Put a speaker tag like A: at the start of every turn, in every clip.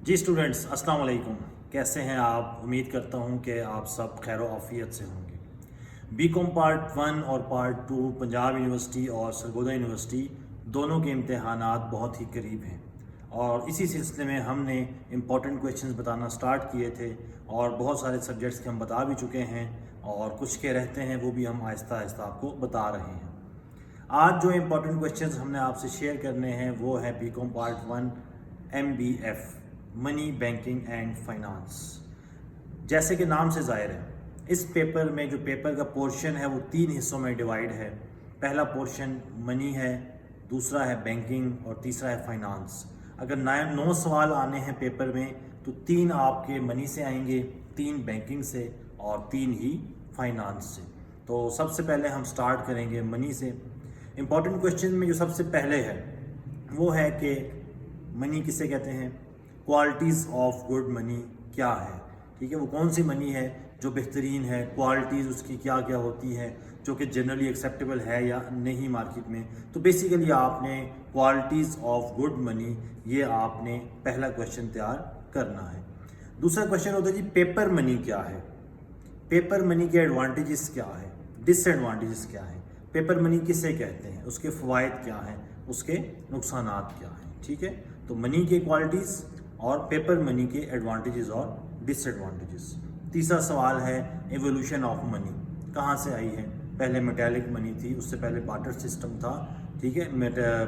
A: जी students, अस्सलाम वालेकुम। कैसे हैं आप? उम्मीद करता हूं कि आप सब खैर आफियत से होंगे। बीकॉम पार्ट 1 और पार्ट 2 पंजाब यूनिवर्सिटी और सरगोदा यूनिवर्सिटी दोनों के इम्तहानात बहुत ही करीब हैं और इसी सिलसिले में हमने इम्पॉर्टेंट क्वेश्चंस बताना स्टार्ट किए थे और बहुत सारे सब्जेक्ट्स के हम बता भी चुके हैं और कुछ के रहते हैं वो भी हम आहिस्ता आहिस्ता आपको बता रहे हैं। आज जो इम्पॉर्टेंट क्वेश्चंस हमने आपसे शेयर करने हैं वो है BCom part 1 MBF money banking and finance. जैसे कि नाम से ज़ाहिर है, इस पेपर में जो पेपर का पोर्शन है वो 3 हिस्सों में डिवाइड है। पहला पोर्शन मनी है, दूसरा है बैंकिंग और तीसरा है फाइनेंस। अगर 9 सवाल आने हैं पेपर में तो 3 आपके मनी से आएंगे, 3 बैंकिंग से और 3 ही फाइनेंस से। तो सबसे पहले हम स्टार्ट करेंगे मनी से। इम्पॉर्टेंट क्वेश्चन में जो सबसे पहले है वो है कि मनी किसे कहते हैं, क्वालिटीज़ ऑफ गुड मनी क्या है। ठीक है, वो कौन सी मनी है जो बेहतरीन है, क्वालिटीज़ उसकी क्या क्या होती है जो कि जनरली एक्सेप्टेबल है या नहीं मार्केट में। तो बेसिकली आपने क्वालिटीज़ ऑफ गुड मनी ये आपने पहला क्वेश्चन तैयार करना है। दूसरा क्वेश्चन होता है जी पेपर मनी क्या है, पेपर मनी के एडवांटेजेस क्या है, डिसएडवांटेजेस क्या है, पेपर मनी किसे कहते हैं, उसके फ़वाइद क्या हैं, उसके नुकसानात क्या हैं। ठीक है, तो मनी के क्वालिटीज़ और पेपर मनी के एडवांटेजेस और डिसएडवांटेजेस। तीसरा सवाल है एवोल्यूशन ऑफ मनी कहाँ से आई है। पहले मेटालिक मनी थी, उससे पहले बार्टर सिस्टम था। ठीक है,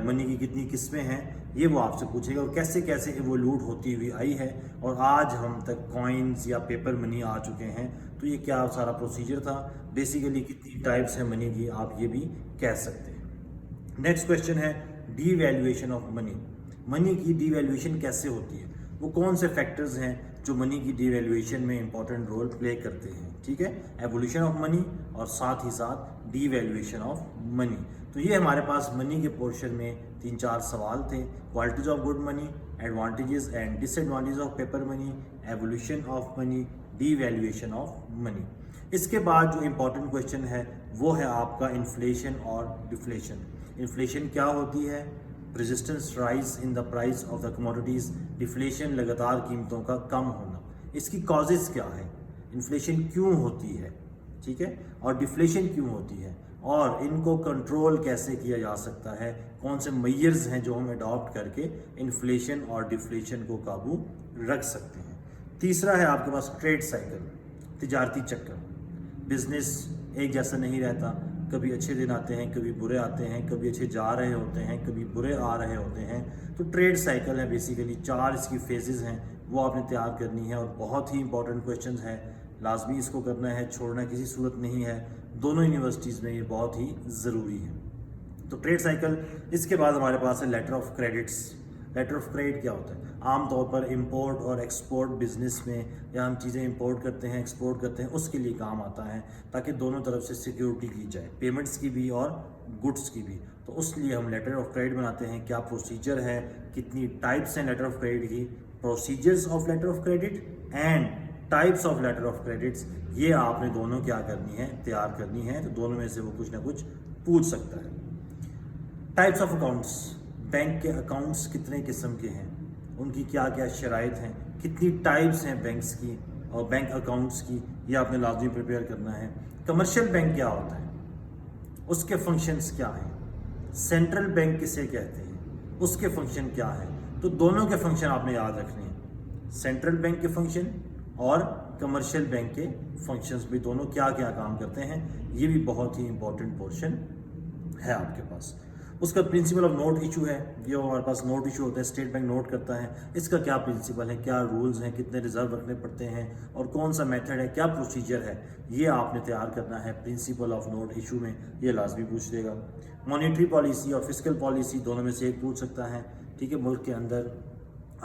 A: मनी की कितनी किस्में हैं ये वो आपसे पूछेगा और कैसे कैसे एवोल्यूट होती हुई आई है और आज हम तक कॉइन्स या पेपर मनी आ चुके हैं। तो ये क्या सारा प्रोसीजर था, बेसिकली कितनी टाइप्स है मनी की आप ये भी कह सकते हैं। नेक्स्ट क्वेश्चन है डीवैल्यूएशन ऑफ मनी। मनी की डीवैल्यूएशन कैसे होती है, वो कौन से फैक्टर्स हैं जो मनी की डीवैल्यूएशन में इंपॉर्टेंट रोल प्ले करते हैं। ठीक है, एवोल्यूशन ऑफ मनी और साथ ही साथ डीवैल्यूएशन ऑफ मनी। तो ये हमारे पास मनी के पोर्शन में 3-4 सवाल थे। Qualities of good money, advantages and disadvantages of paper money, evolution of money, devaluation of money. इसके बाद जो इंपॉर्टेंट क्वेश्चन है वो है आपका इन्फ्लेशन और डिफ्लेशन। इन्फ्लेशन क्या होती है, resistance rise in the price of the commodities, deflation लगातार कीमतों का कम होना। इसकी कॉजेज़ क्या है, इन्फ्लेशन क्यों होती है, ठीक है, और डिफ्लेशन क्यों होती है और इनको कंट्रोल कैसे किया जा सकता है, कौन से मेजर्स हैं जो हम अडॉप्ट करके इन्फ्लेशन और डिफ्लेशन को काबू रख सकते हैं। तीसरा है आपके पास ट्रेड साइकिल, तिजारती चक्कर। बिजनेस एक जैसा नहीं रहता, कभी अच्छे दिन आते हैं, कभी बुरे आते हैं, कभी अच्छे जा रहे होते हैं, कभी बुरे आ रहे होते हैं। तो ट्रेड साइकिल है बेसिकली, 4 इसकी फेजेस हैं वो आपने तैयार करनी है और बहुत ही इंपॉर्टेंट क्वेश्चन है, लाजमी इसको करना है, छोड़ना किसी सूरत नहीं है। दोनों यूनिवर्सिटीज़ में ये बहुत ही ज़रूरी है। तो ट्रेड साइकिल। इसके बाद हमारे पास है letter of credits. Letter of credit क्या होता है, आमतौर पर इंपोर्ट और एक्सपोर्ट बिजनेस में या हम चीज़ें इंपोर्ट करते हैं एक्सपोर्ट करते हैं उसके लिए काम आता है ताकि दोनों तरफ से सिक्योरिटी की जाए, पेमेंट्स की भी और गुड्स की भी। तो उस लिए हम लेटर ऑफ क्रेडिट बनाते हैं। क्या प्रोसीजर है, कितनी टाइप्स हैं लेटर ऑफ क्रेडिट की, procedures of letter of credit and types of letter of credits, ये आपने दोनों क्या करनी है, तैयार करनी है। तो दोनों में से वो कुछ ना कुछ पूछ सकता है। टाइप्स ऑफ अकाउंट्स, बैंक के अकाउंट्स कितने किस्म के हैं, उनकी क्या क्या शराइत हैं, कितनी टाइप्स हैं बैंक्स की और बैंक अकाउंट्स की, ये आपने लाजमी प्रिपेयर करना है। कमर्शियल बैंक क्या होता है, उसके फंक्शंस क्या हैं, सेंट्रल बैंक किसे कहते हैं, उसके फंक्शन क्या है। तो दोनों के फंक्शन आपने याद रखने हैं, सेंट्रल बैंक के फंक्शन और कमर्शियल बैंक के फंक्शंस भी, दोनों क्या क्या काम करते हैं, ये भी बहुत ही इंपॉर्टेंट पोर्शन है आपके पास। उसका प्रिंसिपल ऑफ नोट इशू है, ये हमारे पास नोट इशू होता है, स्टेट बैंक नोट करता है, इसका क्या प्रिंसिपल है, क्या रूल्स हैं, कितने रिजर्व रखने पड़ते हैं और कौन सा मेथड है, क्या प्रोसीजर है, ये आपने तैयार करना है। प्रिंसिपल ऑफ नोट इशू में ये लाजमी पूछ लेगा। मॉनेटरी पॉलिसी और फिस्कल पॉलिसी दोनों में से एक पूछ सकता है। ठीक है, मुल्क के अंदर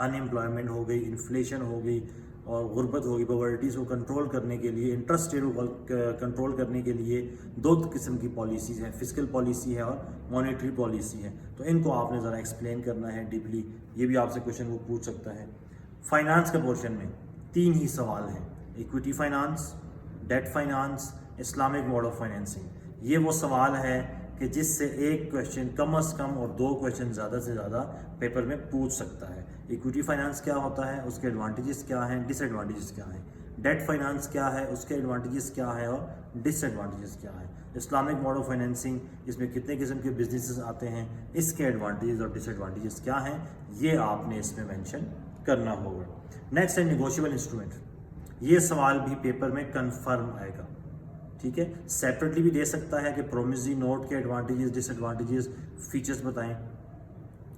A: अनएम्प्लॉयमेंट हो गई, इन्फ्लेशन हो गई और गुर्बत होगी, पॉवर्टीज़ को कंट्रोल करने के लिए, इंटरेस्ट रेट को कंट्रोल करने के लिए 2 किस्म की पॉलिसीज़ हैं, फिस्कल पॉलिसी है और मॉनेटरी पॉलिसी है। तो इनको आपने ज़रा एक्सप्लेन करना है डीपली, ये भी आपसे क्वेश्चन वो पूछ सकता है। फाइनेंस के पोर्शन में 3 ही सवाल हैं, equity finance, debt finance, Islamic mode of financing. ये वो सवाल है کہ جس سے ایک کویشچن کم از کم اور 2 کویشچن زیادہ سے زیادہ پیپر میں پوچھ سکتا ہے. ایکویٹی فائنانس کیا ہوتا ہے, اس کے ایڈوانٹیجز کیا ہیں, ڈس ایڈوانٹیجز کیا ہیں. ڈیٹ فائنانس کیا ہے, اس کے ایڈوانٹیجز کیا ہے اور ڈس ایڈوانٹیجز کیا ہے. اسلامک ماڈل فائنینسنگ, اس میں کتنے قسم کے بزنسز آتے ہیں, اس کے ایڈوانٹیجز اور ڈس ایڈوانٹیجز کیا ہیں, یہ آپ نے اس میں مینشن کرنا ہوگا. نیکسٹ ہے نیگوشیبل انسٹرومنٹ. یہ سوال بھی پیپر میں کنفرم آئے گا, ٹھیک ہے. سیپریٹلی بھی دے سکتا ہے کہ پرومسری نوٹ کے ایڈوانٹیجز, ڈس ایڈوانٹیجز, فیچرز بتائیں.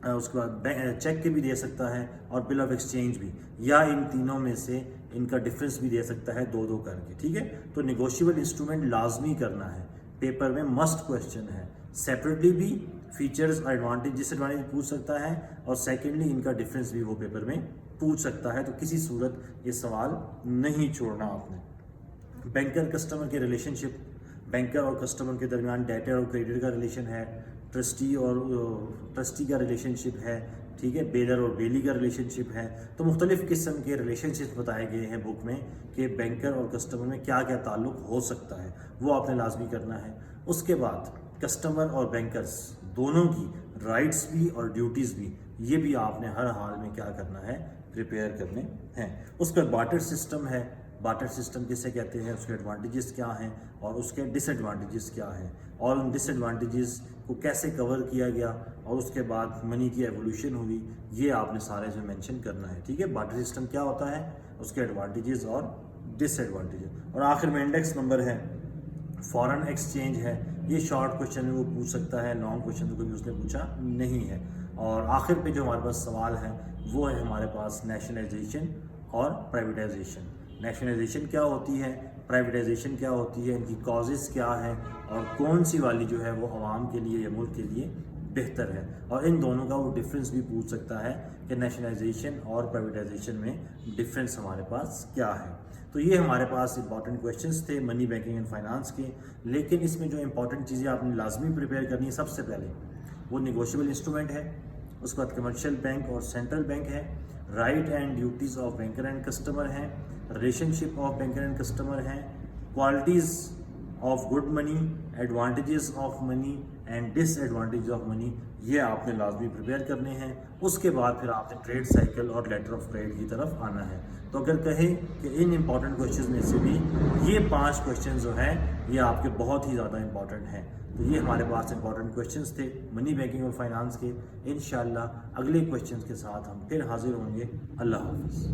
A: اس کے بعد چیک کے بھی دے سکتا ہے اور بل آف ایکسچینج بھی, یا ان تینوں میں سے ان کا ڈفرینس بھی دے سکتا ہے 2 کر کے, ٹھیک ہے. تو نیگوشیبل انسٹرومنٹ لازمی کرنا ہے, پیپر میں مسٹ کویشچن ہے. سیپریٹلی بھی فیچرز اور ایڈوانٹیج, ڈس ایڈوانٹیج پوچھ سکتا ہے, اور سیکنڈلی ان کا ڈفرینس بھی وہ پیپر میں پوچھ سکتا ہے. تو کسی صورت یہ سوال نہیں چھوڑنا آپ نے. بینکر کسٹمر کے ریلیشن شپ, بینکر اور کسٹمر کے درمیان ڈیٹر اور کریڈیٹر کا ریلیشن ہے, ٹرسٹی کا ریلیشن شپ ہے, ٹھیک ہے, بیلر اور بیلی کا ریلیشن شپ ہے. تو مختلف قسم کے ریلیشن شپ بتائے گئے ہیں بک میں کہ بینکر اور کسٹمر میں کیا کیا تعلق ہو سکتا ہے, وہ آپ نے لازمی کرنا ہے. اس کے بعد کسٹمر اور بینکرز دونوں کی رائٹس بھی اور ڈیوٹیز بھی, یہ بھی آپ نے ہر حال میں کیا کرنا ہے, پریپیئر کرنے ہیں. اس کا بارٹر سسٹم ہے, بارٹر سسٹم کسے کہتے ہیں, اس کے ایڈوانٹیجز کیا ہیں اور اس کے ڈس ایڈوانٹیجز کیا ہیں, اور ان ڈس ایڈوانٹیجز کو کیسے کور کیا گیا, اور اس کے بعد منی کی ایولیوشن ہوئی, یہ آپ نے سارے جو مینشن کرنا ہے, ٹھیک ہے. بارٹر سسٹم کیا ہوتا ہے, اس کے ایڈوانٹیجز اور ڈس ایڈوانٹیجز. اور آخر میں انڈیکس نمبر ہے, فارن ایکسچینج ہے. یہ شارٹ کویشچن میں وہ پوچھ سکتا ہے, لانگ کویشچن میں کبھی اس نے پوچھا نہیں ہے. اور آخر پہ جو ہمارے پاس سوال ہے وہ ہے ہمارے پاس نیشنلائزیشن اور پرائیویٹائزیشن. نیشنلائزیشن کیا ہوتی ہے, پرائیویٹائزیشن کیا ہوتی ہے, ان کی کازز کیا ہے, اور کون سی والی جو ہے وہ عوام کے لیے یا ملک کے لیے بہتر ہے. اور ان دونوں کا وہ ڈفرینس بھی پوچھ سکتا ہے کہ نیشنلائزیشن اور پرائیویٹائزیشن میں ڈفرینس ہمارے پاس کیا ہے. تو یہ ہمارے پاس امپورٹنٹ کویشچنس تھے منی بینکنگ اینڈ فائنانس کے. لیکن اس میں جو امپورٹنٹ چیزیں آپ نے لازمی پریپیئر کرنی ہے, سب سے پہلے وہ نیگوشیبل انسٹرومنٹ ہے, اس کے بعد کمرشل بینک اور سینٹرل بینک ہے, right and duties of banker and customer ہیں, relationship of banker and customer ہیں, qualities of good money, advantages of money and disadvantage of money, یہ آپ نے لازمی پریپیئر کرنے ہیں. اس کے بعد پھر آپ نے ٹریڈ سائیکل اور لیٹر آف کریڈٹ کی طرف آنا ہے. تو اگر کہیں کہ ان امپورٹنٹ کویشچنز میں سے بھی یہ 5 کویشچن جو ہیں یہ آپ کے بہت ہی زیادہ امپورٹنٹ ہیں. تو یہ ہمارے پاس امپورٹنٹ کویشچنز تھے منی بینکنگ اور فائنانس کے. انشاءاللہ اگلے کویشچنز کے ساتھ ہم پھر حاضر ہوں گے. اللہ حافظ.